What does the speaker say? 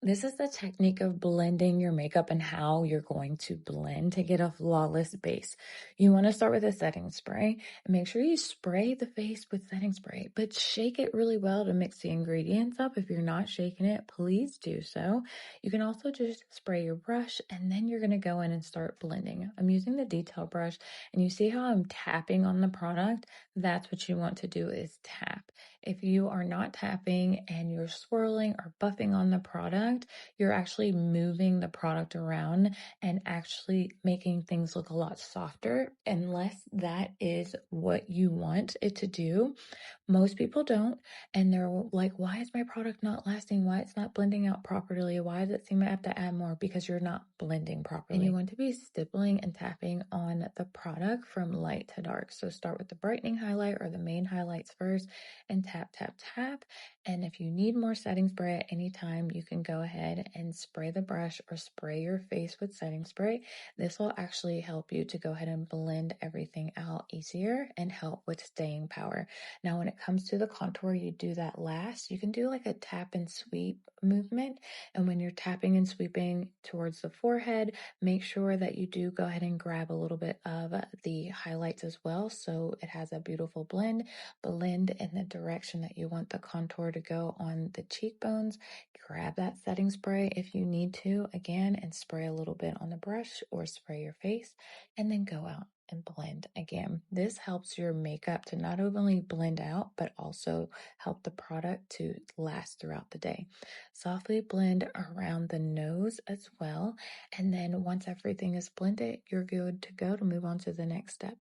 This is the technique of blending your makeup and how you're going to blend to get a flawless base. You want to start with a setting spray and make sure you spray the face with setting spray, but shake it really well to mix the ingredients up. If you're not shaking it, please do so. You can also just spray your brush and then you're going to go in and start blending. I'm using the detail brush and you see how I'm tapping on the product? That's what you want to do is tap. If you are not tapping and you're swirling or buffing on the product, you're actually moving the product around and actually making things look a lot softer, unless that is what you want it to do. Most people don't, and they're like, why is my product not lasting? Why it's not blending out properly? Why does it seem I have to add more? Because you're not blending properly. And you want to be stippling and tapping on the product from light to dark. So start with the brightening highlight or the main highlights first and tap, tap, tap. And if you need more setting spray at any time, you can go ahead and spray the brush or spray your face with setting spray. This will actually help you to go ahead and blend everything out easier and help with staying power. Now, when it comes to the contour, you do that last. You can do like a tap and sweep movement. And when you're tapping and sweeping towards the forehead, make sure that you do go ahead and grab a little bit of the highlights as well. So it has a beautiful blend in the direction that you want the contour to go on the cheekbones. Grab that setting spray if you need to, again, and spray a little bit on the brush or spray your face, and then go out and blend again. This helps your makeup to not only blend out, but also help the product to last throughout the day. Softly blend around the nose as well. And then once everything is blended, you're good to go to move on to the next step.